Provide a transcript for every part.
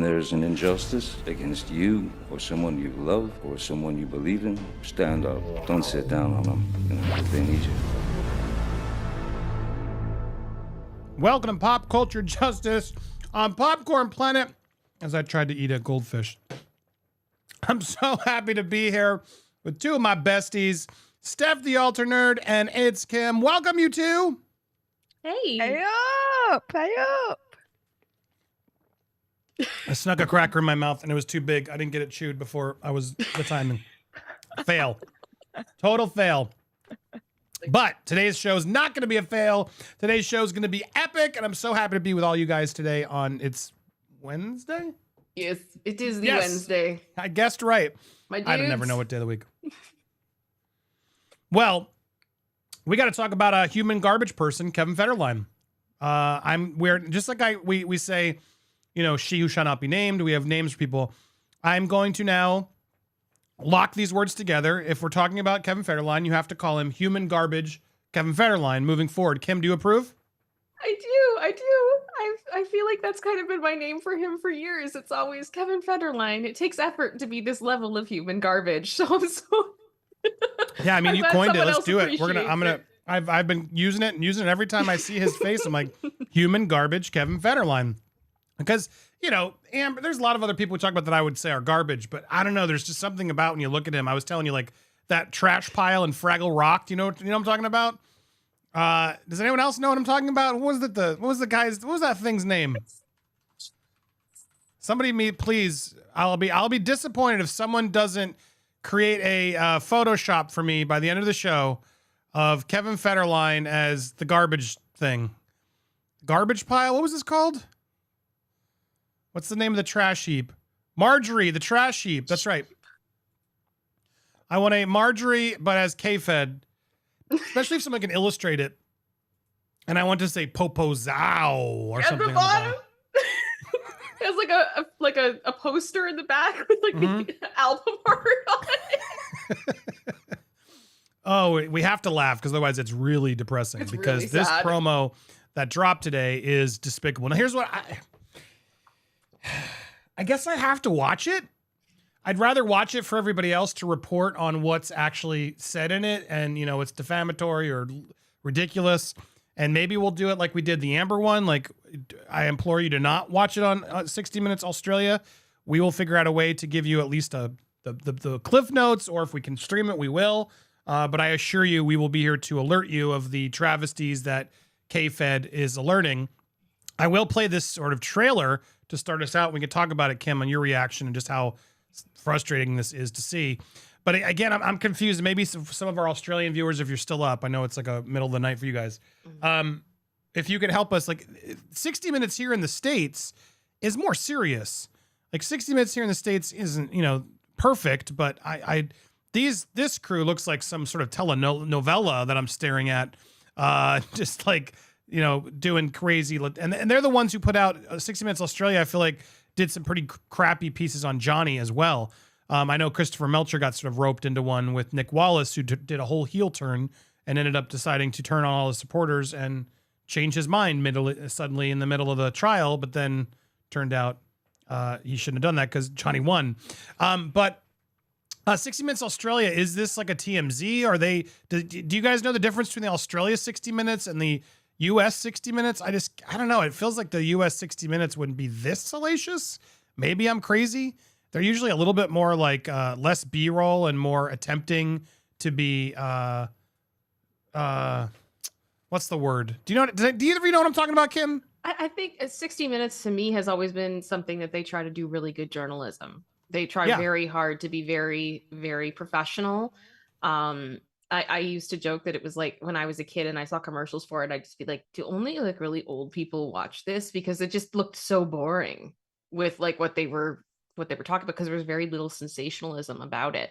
there's an injustice against you or someone you love or someone you believe in, stand up. Don't sit down on them. They need you. Welcome to Pop Culture Justice on Popcorn Planet. As I tried to eat a goldfish. I'm so happy to be here with two of my besties, Steph the Alter Nerd and It's Kim. Welcome, you two. Hey. Hey up. Hey up. I snuck a cracker in my mouth and it was too big. I didn't get it chewed before I was the timing. Fail. Total fail. But today's show is not going to be a fail. Today's show is going to be epic, and I'm so happy to be with all you guys today on It's Wednesday? Yes, it is the Wednesday. I guessed right. My dudes. I never know what day of the week. Well, we got to talk about a human garbage person, Kevin Federline. We're just like we say, you know, she who shall not be named. We have names for people. I'm going to now lock these words together. If we're talking about Kevin Federline, you have to call him human garbage Kevin Federline moving forward. Kim, do you approve? I do. I feel like that's kind of been my name for him for years. It's always Kevin Federline. It takes effort to be this level of human garbage. So I'm so yeah, I mean, you coined it. Let's do it. I've been using it every time I see his face. I'm like, human garbage Kevin Federline. Because, you know, and there's a lot of other people we talk about that I would say are garbage, but I don't know. There's just something about when you look at him. I was telling you, like, that trash pile in Fraggle Rock. Do you know what I'm talking about? Does anyone else know what I'm talking about? What was that thing's name? Somebody please. I'll be disappointed if someone doesn't create a Photoshop for me by the end of the show of Kevin Federline as the garbage thing. Garbage pile? What was this called? What's the name of the trash heap? Marjorie, the trash heap. That's right. I want a Marjorie, but as K-Fed. Especially if someone can illustrate it. And I want to say Popozow or something. At the bottom. It has like a poster in the back with like the album art on it. Oh, we have to laugh because otherwise it's really depressing. It's because really this sad. promo that dropped today is despicable. Now here's what I guess I have to watch it. I'd rather watch it for everybody else to report on what's actually said in it. And, you know, it's defamatory or ridiculous. And maybe we'll do it like we did the Amber one. Like, I implore you to not watch it on 60 Minutes Australia. We will figure out a way to give you at least the cliff notes, or if we can stream it, we will. But I assure you, we will be here to alert you of the travesties that K-Fed is alerting. I will play this sort of trailer to start us out. We can talk about it, Kim, on your reaction and just how frustrating this is to see. But again, I'm confused. Maybe some of our Australian viewers, if you're still up, I know it's like a middle of the night for you guys. If you could help us, like 60 Minutes here in the States is more serious. Like 60 Minutes here in the States isn't, you know, perfect, but this crew looks like some sort of telenovela that I'm staring at. Just like, you know, doing crazy. And they're the ones who put out 60 Minutes Australia. I feel like did some pretty crappy pieces on Johnny as well. I know Christopher Melcher got sort of roped into one with Nick Wallace, who did a whole heel turn and ended up deciding to turn on all his supporters and change his mind suddenly in the middle of the trial, but then turned out he shouldn't have done that because Johnny won. But 60 Minutes Australia, is this like a TMZ? Do you guys know the difference between the Australia 60 Minutes and the US 60 Minutes? I don't know. It feels like the US 60 Minutes wouldn't be this salacious. Maybe I'm crazy. They're usually a little bit more like less B-roll and more attempting to be what's the word? Do either of you know what I'm talking about, Kim? I think 60 Minutes to me has always been something that they try to do really good journalism. They try very hard to be very, very professional. I used to joke that it was like when I was a kid and I saw commercials for it, I'd just be like, do only like really old people watch this? Because it just looked so boring with like what they were talking about, because there was very little sensationalism about it.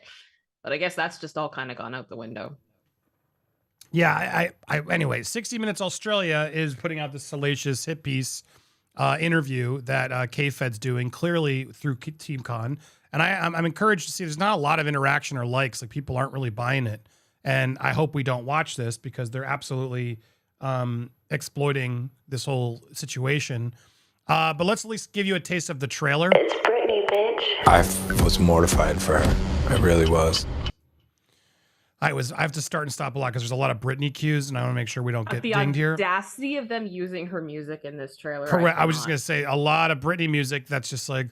But I guess that's just all kind of gone out the window. Yeah, anyway, 60 Minutes Australia is putting out this salacious hit piece interview that K-Fed's doing, clearly through Team Con. And I'm encouraged to see there's not a lot of interaction or likes. Like, people aren't really buying it. And I hope we don't watch this because they're absolutely exploiting this whole situation. But let's at least give you a taste of the trailer. It's Britney, bitch. I was mortified for her. I really was. I have to start and stop a lot because there's a lot of Britney cues, and I want to make sure we don't get dinged here. The audacity of them using her music in this trailer. Correct. I was just gonna say a lot of Britney music that's just like,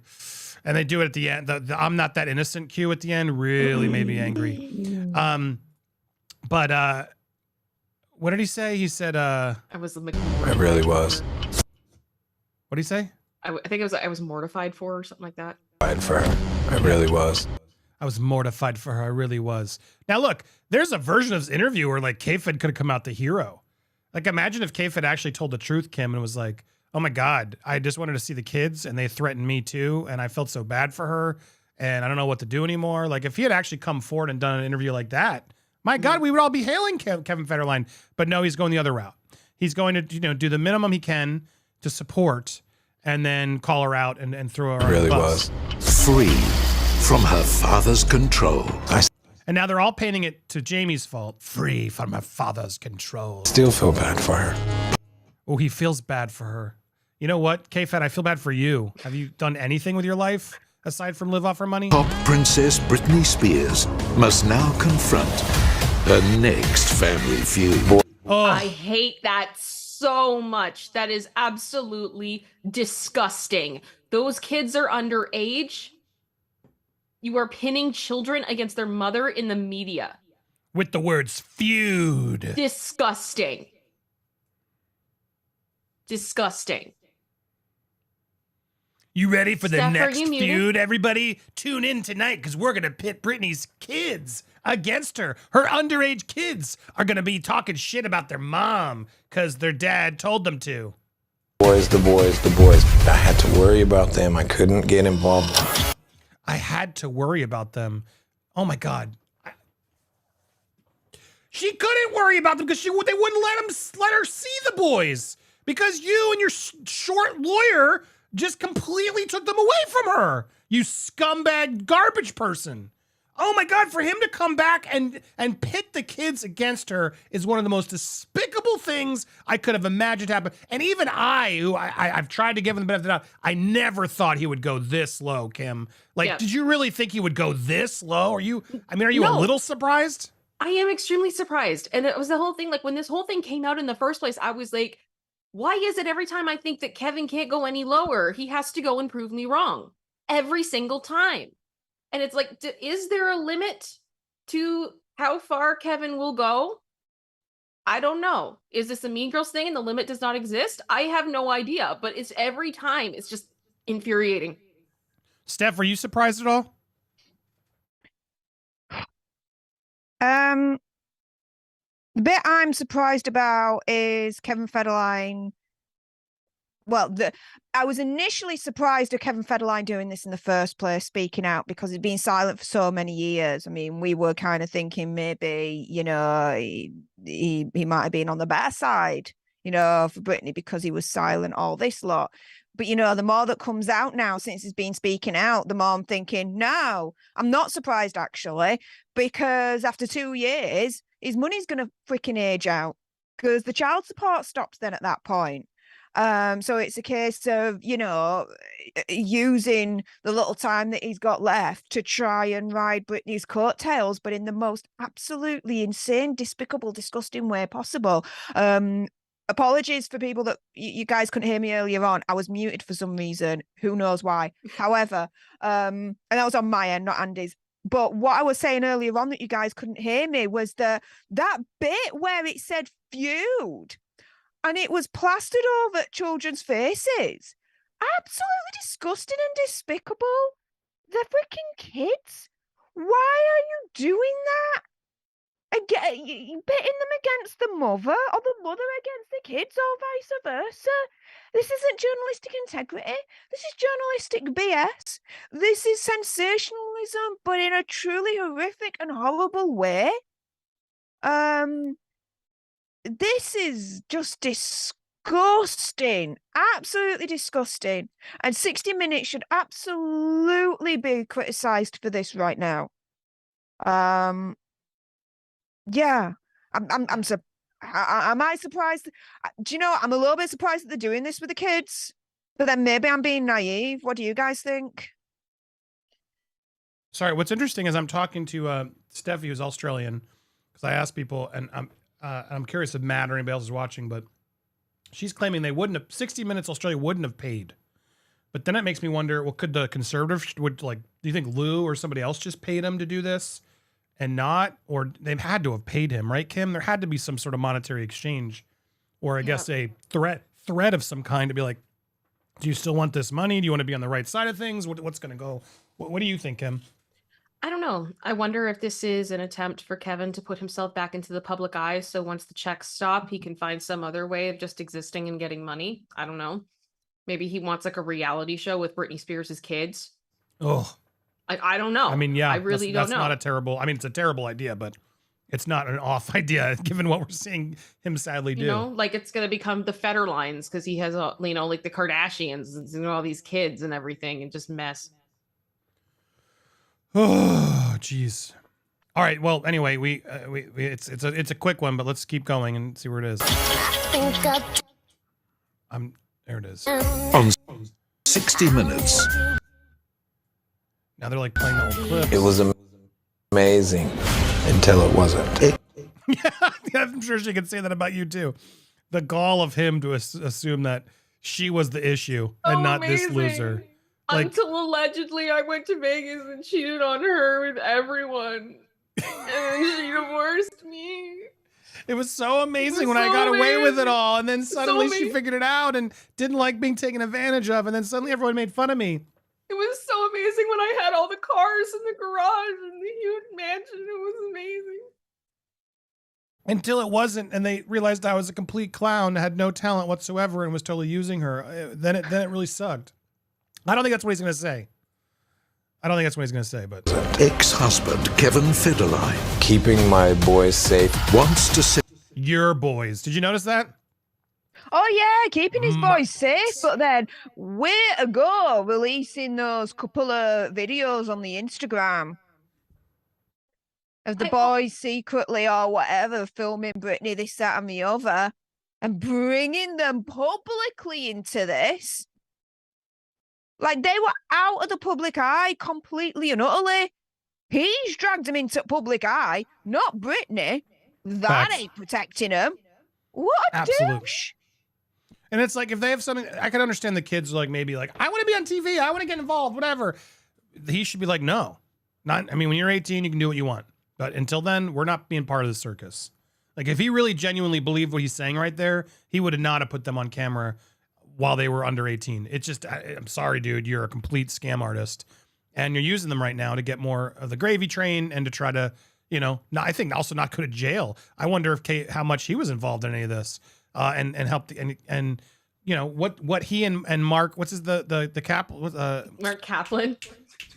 and they do it at the end. The I'm not that innocent cue at the end really made me angry. But what did he say? He said, I was. I really was. What did he say? I think it was. I was mortified for her or something like that. For her. I really was. I was mortified for her. I really was. Now look, there's a version of this interview where like K-Fed could have come out the hero. Like imagine if K-Fed actually told the truth, Kim, and was like, oh my God, I just wanted to see the kids and they threatened me too. And I felt so bad for her and I don't know what to do anymore. Like if he had actually come forward and done an interview like that, my God, we would all be hailing Kevin Federline. But no, he's going the other route. He's going to, do the minimum he can to support and then call her out and throw her Really on the bus. was. Free from her father's control. And now they're all painting it to Jamie's fault. Free from her father's control. Still feel bad for her. Oh, he feels bad for her. You know what, K-Fed, I feel bad for you. Have you done anything with your life aside from live off her money? Pop princess Britney Spears must now confront her next family feud. Oh, I hate that so much. That is absolutely disgusting. Those kids are underage. You are pinning children against their mother in the media. with the words feud. Disgusting. Disgusting. You ready for the Steph, are next you muted? feud, everybody? Tune in tonight because we're going to pit Britney's kids against her. Her underage kids are going to be talking shit about their mom because their dad told them to. The boys. I had to worry about them. I couldn't get involved. I had to worry about them. Oh my God. She couldn't worry about them because they wouldn't let her see the boys because you and your short lawyer just completely took them away from her. You scumbag garbage person. Oh my God, for him to come back and pit the kids against her is one of the most despicable things I could have imagined happen. And even I've tried to give him the benefit of the doubt, I never thought he would go this low, Kim. Like, Yeah. Did you really think he would go this low? Are you a No. little surprised? I am extremely surprised. And it was the whole thing, like when this whole thing came out in the first place, I was like, why is it every time I think that Kevin can't go any lower, he has to go and prove me wrong? Every single time. And it's like, is there a limit to how far Kevin will go? I don't know. Is this a Mean Girls thing and the limit does not exist? I have no idea, but it's every time. It's just infuriating. Steph, are you surprised at all? The bit I'm surprised about is Kevin Federline. Well, I was initially surprised at Kevin Federline doing this in the first place, speaking out, because he'd been silent for so many years. I mean, we were kind of thinking maybe, he might have been on the better side, for Britney because he was silent all this lot. But, the more that comes out now since he's been speaking out, the more I'm thinking, no, I'm not surprised, actually, because after 2 years, his money's going to freaking age out because the child support stops then at that point. So it's a case of, using the little time that he's got left to try and ride Britney's coattails, but in the most absolutely insane, despicable, disgusting way possible. Apologies for people that you guys couldn't hear me earlier on. I was muted for some reason. Who knows why? However, and that was on my end, not Andy's. But what I was saying earlier on that you guys couldn't hear me was that bit where it said feud and it was plastered over children's faces. Absolutely disgusting and despicable. They're freaking kids. Why are you doing that? Again, pitting them against the mother or the mother against the kids or vice versa. This isn't journalistic integrity. This is journalistic BS. This is sensationalism, but in a truly horrific and horrible way. This is just disgusting. Absolutely disgusting. And 60 Minutes should absolutely be criticised for this right now. Yeah, am I surprised? Do you know, I'm a little bit surprised that they're doing this with the kids. But then maybe I'm being naive. What do you guys think? Sorry, what's interesting is I'm talking to Steffi, who's Australian, because I asked people, and I'm curious if Matt or anybody else is watching, but she's claiming they wouldn't have, 60 Minutes Australia wouldn't have paid. But then it makes me wonder, well, could the conservative, do you think Lou or somebody else just paid him to do this and not, or they've had to have paid him, right, Kim? There had to be some sort of monetary exchange, or I guess a threat of some kind to be like, do you still want this money? Do you want to be on the right side of things? What's going to go? What do you think, Kim? I don't know. I wonder if this is an attempt for Kevin to put himself back into the public eye. So once the checks stop, he can find some other way of just existing and getting money. I don't know. Maybe he wants like a reality show with Britney Spears' kids. Oh, I don't know. I mean, yeah, I really don't know. That's not a terrible, I mean, it's a terrible idea, but it's not an off idea given what we're seeing him sadly do. You know, like it's going to become the Federlines because he has, like the Kardashians and all these kids and everything and just mess. Oh, jeez. All right. Well, anyway, it's a quick one, but let's keep going and see where it is. There it is. On 60 Minutes. Now they're like playing the old clips. It was amazing until it wasn't. Yeah, I'm sure she could say that about you too. The gall of him to assume that she was the issue and not this loser. Like, until allegedly I went to Vegas and cheated on her with everyone. And then she divorced me. It was so amazing when I got away with it all. And then suddenly she figured it out and didn't like being taken advantage of. And then suddenly everyone made fun of me. It was so amazing when I had all the cars in the garage and the huge mansion. It was amazing. Until it wasn't, and they realized I was a complete clown, had no talent whatsoever, and was totally using her. Then it really sucked. I don't think that's what he's going to say. But Ex-husband Kevin Federline Keeping my boys safe. wants to say your boys. Did you notice that? Oh yeah, keeping his boys safe, but then way ago releasing those couple of videos on the Instagram of the boys secretly or whatever filming Britney, this, that, and the other, and bringing them publicly into this. Like they were out of the public eye completely and utterly. He's dragged them into public eye, not Britney. That ain't protecting him. What a douche. And it's like, if they have something, I can understand the kids like maybe like, I want to be on TV, I want to get involved, whatever. He should be like, no. Not. I mean, when you're 18, you can do what you want. But until then, we're not being part of the circus. Like if he really genuinely believed what he's saying right there, he would not have put them on camera while they were under 18. It's just, I'm sorry, dude, you're a complete scam artist. And you're using them right now to get more of the gravy train and to try to, I think also not go to jail. I wonder if how much he was involved in any of this. And helped and what he and Mark, what's his the cap Mark Kaplan.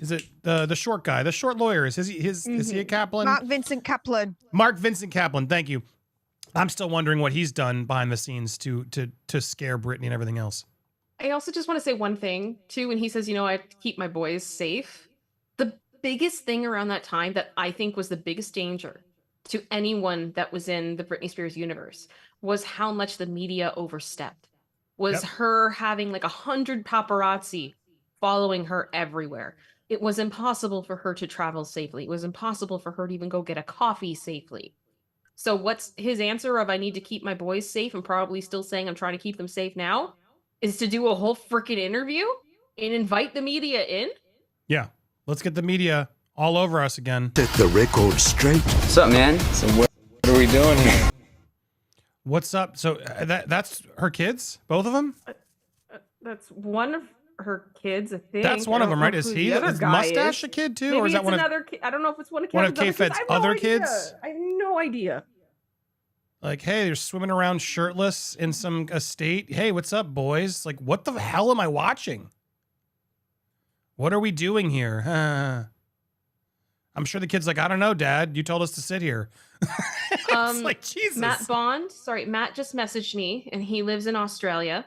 Is it the short guy, the short lawyer? Is he a Kaplan? Mark Vincent Kaplan. Mark Vincent Kaplan. Thank you. I'm still wondering what he's done behind the scenes to scare Britney and everything else. I also just want to say one thing too. When he says, I have to keep my boys safe, the biggest thing around that time that I think was the biggest danger to anyone that was in the Britney Spears universe was how much the media overstepped. Was her having like 100 paparazzi following her everywhere. It was impossible for her to travel safely. It was impossible for her to even go get a coffee safely. So what's his answer of I need to keep my boys safe and probably still saying I'm trying to keep them safe now is to do a whole freaking interview and invite the media in? Yeah. Let's get the media all over us again. set the record straight. What's up, man? So what are we doing here? What's up? So that's her kids, both of them? That's one of her kids, I think. That's one of them, right? Is he? Is Mustache a kid too? Maybe or is that it's one another kid. I don't know if it's one of one of Kevin's K-Fed's other kids? I have no idea. Like, hey, they're swimming around shirtless in some estate. Hey, what's up, boys? Like, what the hell am I watching? What are we doing here? I'm sure the kid's like, I don't know, Dad. You told us to sit here. It's like, Jesus. Matt just messaged me, and he lives in Australia.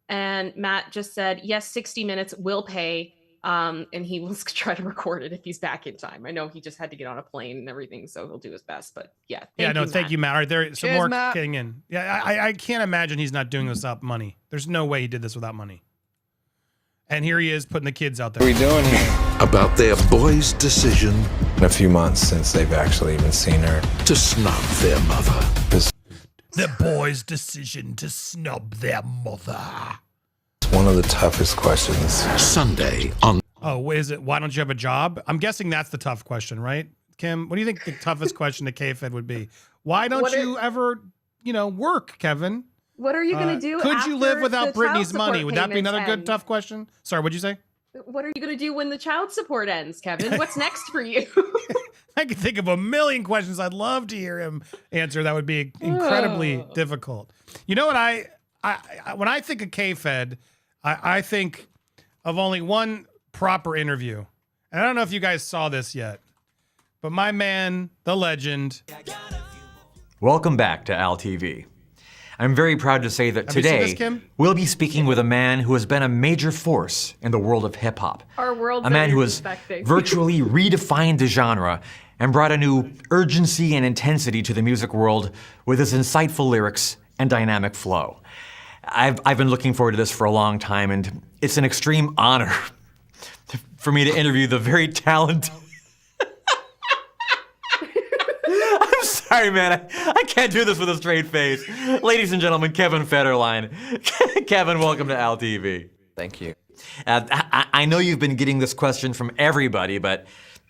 And Matt just said, yes, 60 Minutes will pay. And he will try to record it if he's back in time. I know he just had to get on a plane and everything, so he'll do his best. But yeah, thank you, Matt. All right, there, some Cheers, more Matt. getting in. Yeah, I can't imagine he's not doing this without money. There's no way he did this without money. And here he is putting the kids out What are we there. doing here? About their boy's decision In a few months since they've actually even seen her. to snub their mother. The boy's decision to snub their mother. It's one of the toughest questions. Sunday on Oh, is it? Why don't you have a job? I'm guessing that's the tough question, right, Kim? What do you think the toughest question to K-Fed would be? Why don't you ever, work, Kevin? What are you going to do? Could you live after without the child Britney's money? support Would that be payments another good end? tough question? Sorry, what'd you say? What are you going to do when the child support ends, Kevin? What's next for you? I could think of a million questions I'd love to hear him answer. That would be incredibly difficult. You know what I when I think of K-Fed, I think of only one proper interview. And I don't know if you guys saw this yet, but my man, the legend. Welcome back to Al TV. I'm very proud to say that Have you seen today this, Kim? we'll be speaking with a man who has been a major force in the world of hip hop. Our world A man who has virtually redefined the genre and brought a new urgency and intensity to the music world with his insightful lyrics and dynamic flow. I've been looking forward to this for a long time, and it's an extreme honor for me to interview the very talented. I'm sorry, man. I can't do this with a straight face. Ladies and gentlemen, Kevin Federline. Kevin, welcome to Al TV. Thank you. I know you've been getting this question from everybody, but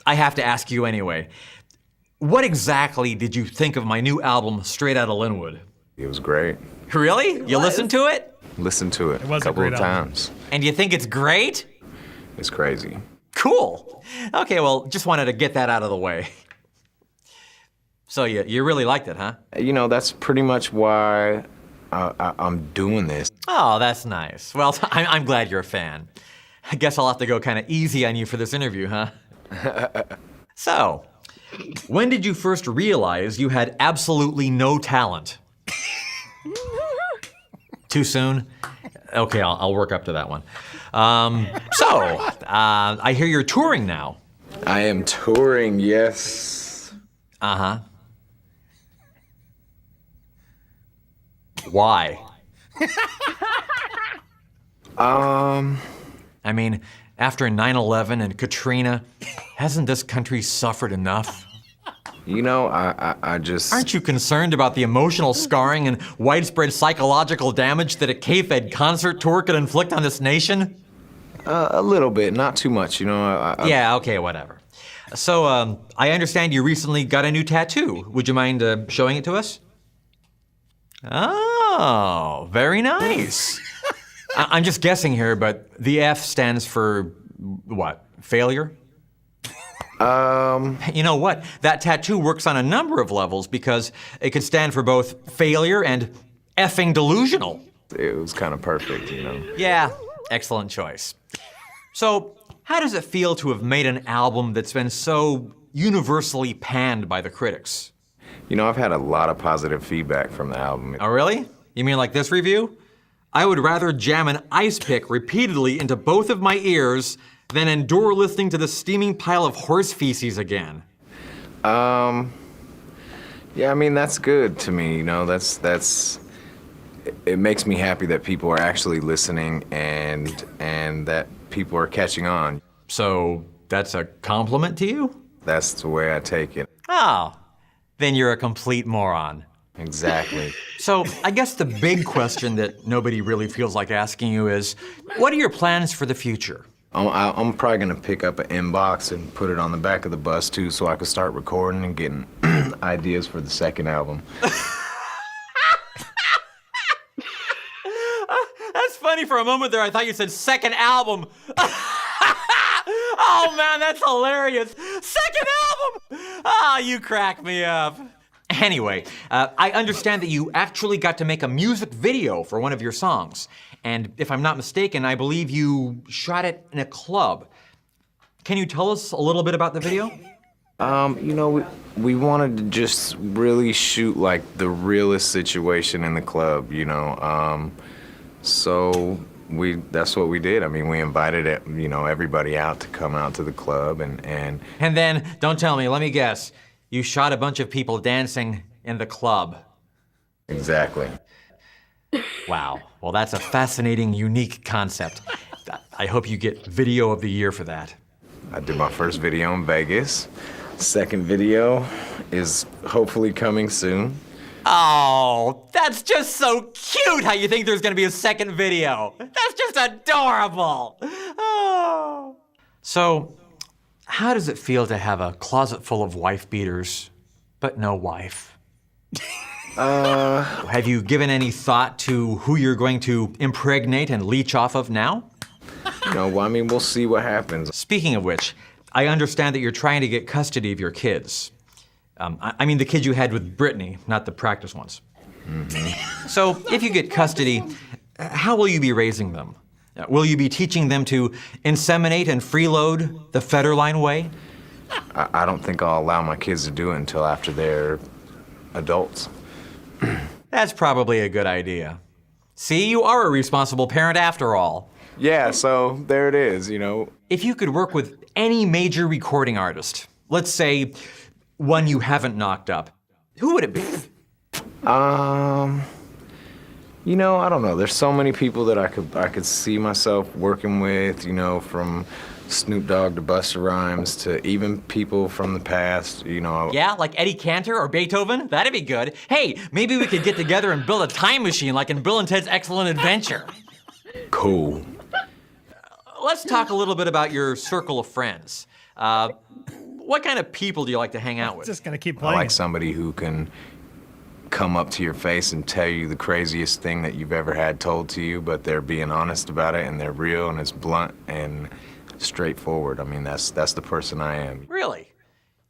I have to ask you anyway. What exactly did you think of my new album, Straight Outta Linwood? It was great. Really? You listened to it? Listened to it, was a a couple great of album. times. And you think it's great? It's crazy. Cool. Okay, well, just wanted to get that out of the way. So you really liked it, huh? That's pretty much why I'm doing this. Oh, that's nice. Well, I'm glad you're a fan. I guess I'll have to go kind of easy on you for this interview, huh? So, when did you first realize you had absolutely no talent? Too soon? Okay, I'll work up to that one. I hear you're touring now. I am touring, yes. Uh-huh. Why? I mean, after 9/11 and Katrina, hasn't this country suffered enough? I just... Aren't you concerned about the emotional scarring and widespread psychological damage that a K-Fed concert tour could inflict on this nation? A little bit, not too much, Yeah, okay, whatever. So, I understand you recently got a new tattoo. Would you mind showing it to us? Oh, very nice. I'm just guessing here, but the F stands for what? Failure? You know what? That tattoo works on a number of levels because it could stand for both failure and effing delusional. It was kind of perfect, Yeah, excellent choice. So, how does it feel to have made an album that's been so universally panned by the critics? I've had a lot of positive feedback from the album. Oh, really? You mean like this review? I would rather jam an ice pick repeatedly into both of my ears than endure listening to the steaming pile of horse feces again. Yeah, that's good to me, it makes me happy that people are actually listening and that people are catching on. So, that's a compliment to you? That's the way I take it. Oh, then you're a complete moron. Exactly. So, I guess the big question that nobody really feels like asking you is, what are your plans for the future? I'm probably gonna pick up an inbox and put it on the back of the bus too, so I can start recording and getting ideas for the second album. That's funny. For a moment there, I thought you said second album. Oh man, that's hilarious. Second album! Ah, you crack me up. Anyway, I understand that you actually got to make a music video for one of your songs. And if I'm not mistaken, I believe you shot it in a club. Can you tell us a little bit about the video? We wanted to just really shoot like the realest situation in the club, so that's what we did. I mean, we invited everybody out to come out to the club and then, don't tell me, let me guess, you shot a bunch of people dancing in the club. Exactly. Wow. Well, that's a fascinating, unique concept. I hope you get Video of the Year for that. I did my first video in Vegas. Second video is hopefully coming soon. Oh, that's just so cute how you think there's gonna be a second video. That's just adorable. Oh. So, how does it feel to have a closet full of wife beaters, but no wife? Have you given any thought to who you're going to impregnate and leech off of now? I mean, we'll see what happens. Speaking of which, I understand that you're trying to get custody of your kids. I mean the kids you had with Britney, not the practice ones. Mm-hmm. So if you get custody, how will you be raising them? Will you be teaching them to inseminate and freeload the Federline way? I don't think I'll allow my kids to do it until after they're adults. That's probably a good idea. See, you are a responsible parent after all. Yeah, so there it is, If you could work with any major recording artist, let's say one you haven't knocked up, who would it be? I don't know. There's so many people that I could see myself working with, from Snoop Dogg to Busta Rhymes to even people from the past, Yeah, like Eddie Cantor or Beethoven? That'd be good. Hey, maybe we could get together and build a time machine like in Bill and Ted's Excellent Adventure. Cool. Let's talk a little bit about your circle of friends. What kind of people do you like to hang out with? Just gonna keep I playing. like somebody who can come up to your face and tell you the craziest thing that you've ever had told to you, but they're being honest about it and they're real and it's blunt and straightforward. I mean, that's the person I am. Really?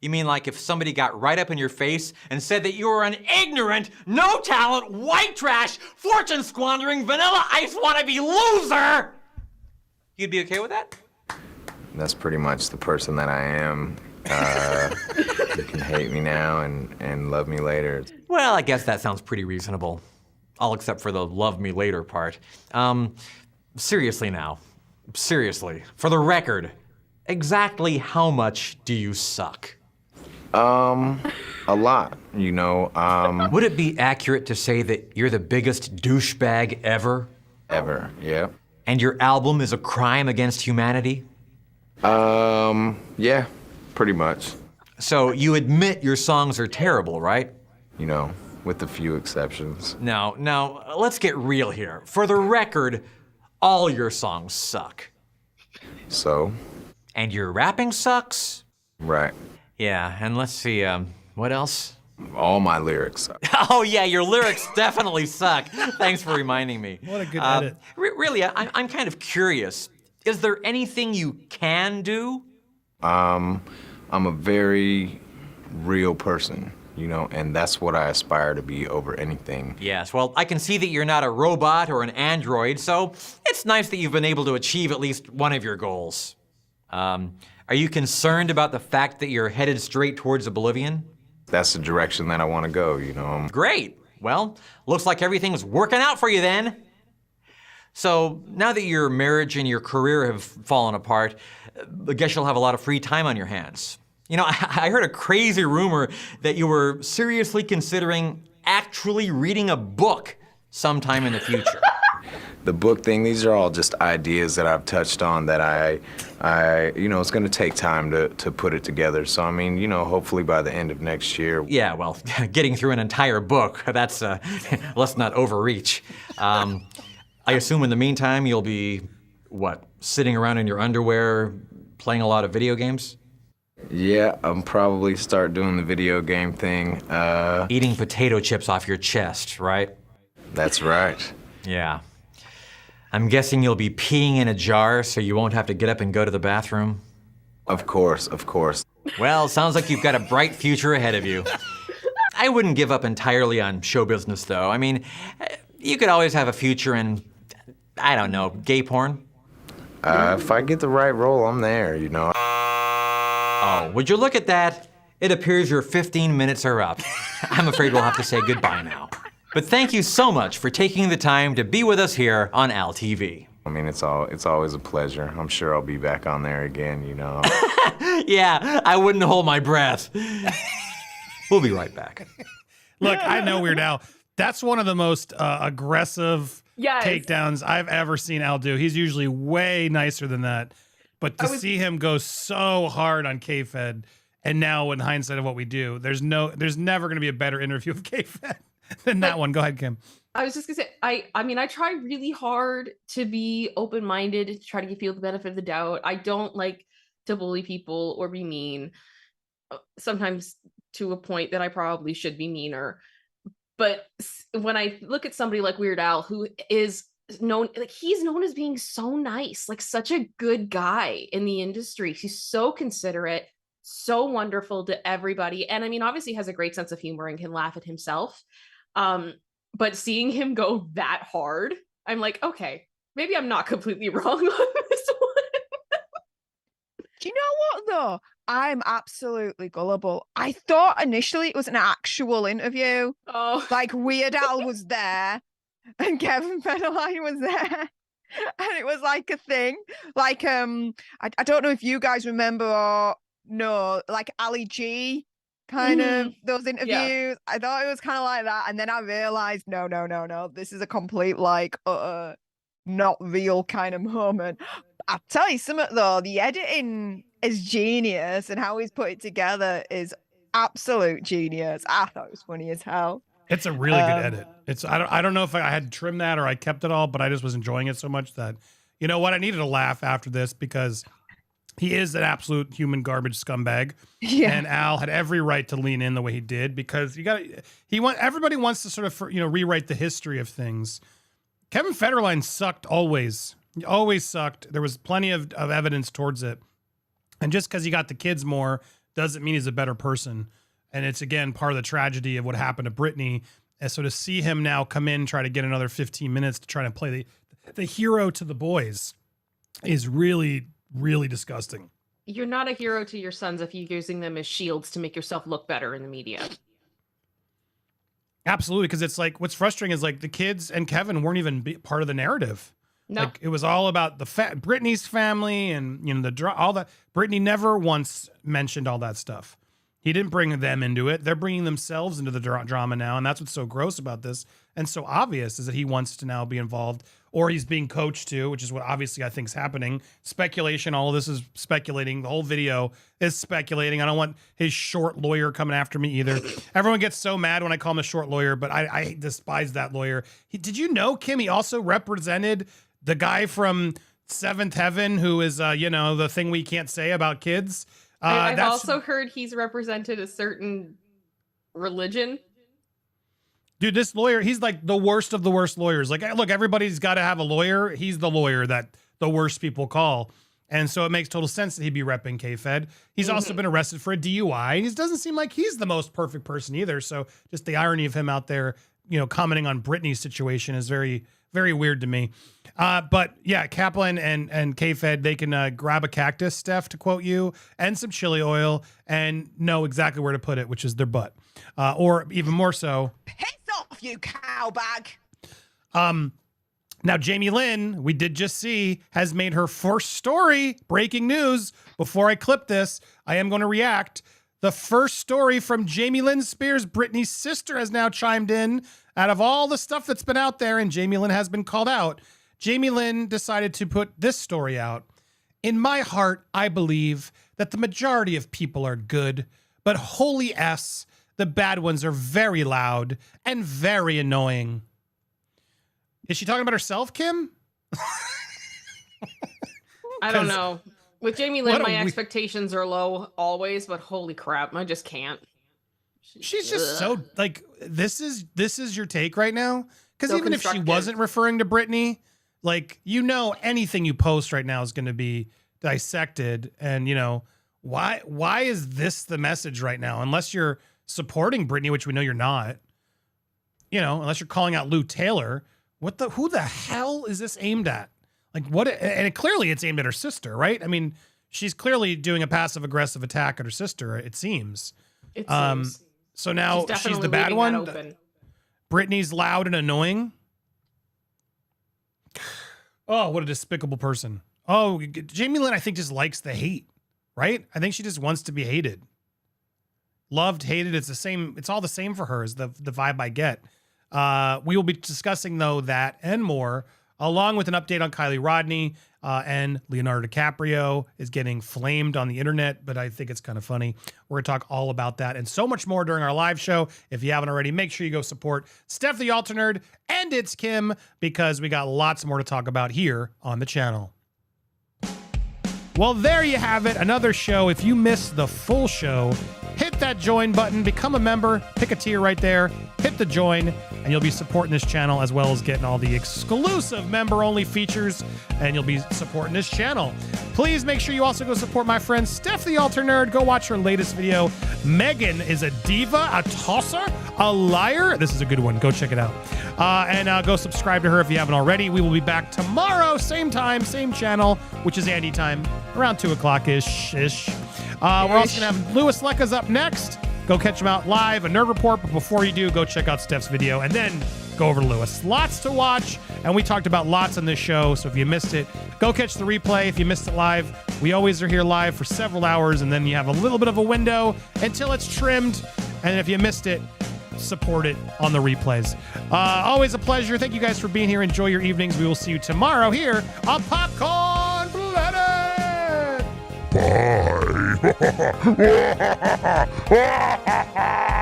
You mean like if somebody got right up in your face and said that you were an ignorant, no talent, white trash, fortune squandering, vanilla ice wannabe loser, you'd be okay with that? That's pretty much the person that I am. You can hate me now and love me later. Well, I guess that sounds pretty reasonable. All except for the love me later part. Seriously now. Seriously. For the record, exactly how much do you suck? A lot, Would it be accurate to say that you're the biggest douchebag ever? Ever, yeah. And your album is a crime against humanity? Yeah, pretty much. So you admit your songs are terrible, right? With a few exceptions. Now, let's get real here. For the record, all your songs suck. So? And your rapping sucks? Right. Yeah, and let's see, what else? All my lyrics suck. Oh yeah, your lyrics definitely suck. Thanks for reminding me. What a good edit. Really, I'm kind of curious. Is there anything you can do? I'm a very real person, and that's what I aspire to be over anything. Yes, well, I can see that you're not a robot or an android, so it's nice that you've been able to achieve at least one of your goals. Are you concerned about the fact that you're headed straight towards oblivion? That's the direction that I want to go, Great. Well, looks like everything's working out for you then. So now that your marriage and your career have fallen apart, I guess you'll have a lot of free time on your hands. I heard a crazy rumor that you were seriously considering actually reading a book sometime in the future. The book thing, these are all just ideas that I've touched on that I it's going to take time to put it together. So, I mean, hopefully by the end of next year. Yeah, well, getting through an entire book, that's, let's not overreach. I assume in the meantime you'll be, sitting around in your underwear, playing a lot of video games? Yeah, I'm probably start doing the video game thing. Eating potato chips off your chest, right? That's right. Yeah. I'm guessing you'll be peeing in a jar so you won't have to get up and go to the bathroom? Of course, of course. Well, sounds like you've got a bright future ahead of you. I wouldn't give up entirely on show business, though. I mean, you could always have a future in, I don't know, gay porn? If I get the right role, I'm there, Oh, would you look at that? It appears your 15 minutes are up. I'm afraid we'll have to say goodbye now. But thank you so much for taking the time to be with us here on Al TV. I mean, it's always a pleasure. I'm sure I'll be back on there again, Yeah, I wouldn't hold my breath. We'll be right back. Look, I know Weird Al. That's one of the most aggressive takedowns I've ever seen Al do. He's usually way nicer than that. But to see him go so hard on K-Fed, and now in hindsight of what we do, there's never going to be a better interview of K-Fed than that one. Go ahead, Kim. I was just gonna say, I mean, I try really hard to be open-minded, to try to give people the benefit of the doubt. I don't like to bully people or be mean, sometimes to a point that I probably should be meaner. But when I look at somebody like Weird Al, who is known, like he's known as being so nice, like such a good guy in the industry. He's so considerate, so wonderful to everybody. And I mean, obviously has a great sense of humor and can laugh at himself. But seeing him go that hard, I'm like, okay, maybe I'm not completely wrong on this one. Do you know what though? I'm absolutely gullible. I thought initially it was an actual interview. Oh, Like Weird Al was there and Kevin Federline was there. And it was like a thing. Like I don't know if you guys remember or no, like Ali G kind of those interviews. Yeah. I thought it was kind of like that. And then I realized no. This is a complete like not real kind of moment. I'll tell you something though, the editing is genius and how he's put it together is absolute genius. I thought it was funny as hell. It's a really good edit. It's I don't know if I had to trim that or I kept it all, but I just was enjoying it so much that, you know what, I needed to laugh after this because he is an absolute human garbage scumbag. Yeah. And Al had every right to lean in the way he did because everybody wants to sort of, rewrite the history of things. Kevin Federline sucked always. He always sucked. There was plenty of evidence towards it. And just because he got the kids more doesn't mean he's a better person. And it's, again, part of the tragedy of what happened to Britney. And so to see him now come in, try to get another 15 minutes to try to play the hero to the boys is really, really disgusting. You're not a hero to your sons if you're using them as shields to make yourself look better in the media. Absolutely, because it's like, what's frustrating is like the kids and Kevin weren't even part of the narrative. No. Like it was all about Britney's family and all that. Britney never once mentioned all that stuff. He didn't bring them into it. They're bringing themselves into the drama now, and that's what's so gross about this and so obvious is that he wants to now be involved, or he's being coached to, which is what obviously I think is happening. Speculation. All of this is speculating. The whole video is speculating. I don't want his short lawyer coming after me either. Everyone gets so mad when I call him a short lawyer, but I despise that lawyer. Did you know, Kim? He also represented the guy from Seventh Heaven, who is, the thing we can't say about kids. I've also heard he's represented a certain religion. Dude, this lawyer, he's like the worst of the worst lawyers. Like, look, everybody's got to have a lawyer. He's the lawyer that the worst people call. And so it makes total sense that he'd be repping K-Fed. He's also been arrested for a DUI. He doesn't seem like he's the most perfect person either. So just the irony of him out there, commenting on Britney's situation is very, very weird to me. But yeah, Kaplan and K-Fed, they can grab a cactus, Steph, to quote you, and some chili oil and know exactly where to put it, which is their butt. Or even more so. Piss off, you cowbag. Now, Jamie Lynn, we did just see, has made her first story. Breaking news. Before I clip this, I am going to react. The first story from Jamie Lynn Spears, Britney's sister, has now chimed in. Out of all the stuff that's been out there, and Jamie Lynn has been called out, Jamie Lynn decided to put this story out. In my heart, I believe that the majority of people are good, but holy S, the bad ones are very loud and very annoying. Is she talking about herself, Kim? I don't know. With Jamie Lynn, my expectations are low always, but holy crap, I just can't. She's just so like, this is your take right now? Because even if she wasn't referring to Britney, like, anything you post right now is going to be dissected. And, why is this the message right now? Unless you're supporting Britney, which we know you're not, unless you're calling out Lou Taylor, who the hell is this aimed at? Like clearly it's aimed at her sister, right? I mean, she's clearly doing a passive aggressive attack at her sister. It seems. It seems. So now she's the bad one. Britney's loud and annoying. Oh, what a despicable person. Oh, Jamie Lynn, I think, just likes the hate, right? I think she just wants to be hated. Loved, hated, it's all the same for her is the vibe I get. We will be discussing, though, that and more, along with an update on Kiely Rodni and Leonardo DiCaprio is getting flamed on the internet, but I think it's kind of funny. We're going to talk all about that and so much more during our live show. If you haven't already, make sure you go support Steph the Alter Nerd and It's Kim, because we got lots more to talk about here on the channel. Well, there you have it. Another show. If you missed the full show, hit that join button, become a member, pick a tier right there, hit the join, and you'll be supporting this channel as well as getting all the exclusive member-only features, and you'll be supporting this channel. Please make sure you also go support my friend Steph the Alter Nerd. Go watch her latest video. Megan is a diva, a tosser, a liar. This is a good one. Go check it out. And go subscribe to her if you haven't already. We will be back tomorrow, same time, same channel, which is Andy time, around 2 o'clock-ish. We're also going to have Louis Lecca's up next. Go catch him out live, a Nerd Report. But before you do, go check out Steph's video and then go over to Louis. Lots to watch, and we talked about lots on this show. So if you missed it, go catch the replay. If you missed it live, we always are here live for several hours, and then you have a little bit of a window until it's trimmed. And if you missed it, support it on the replays. Always a pleasure. Thank you guys for being here. Enjoy your evenings. We will see you tomorrow here on Popcorn Planet. Bye.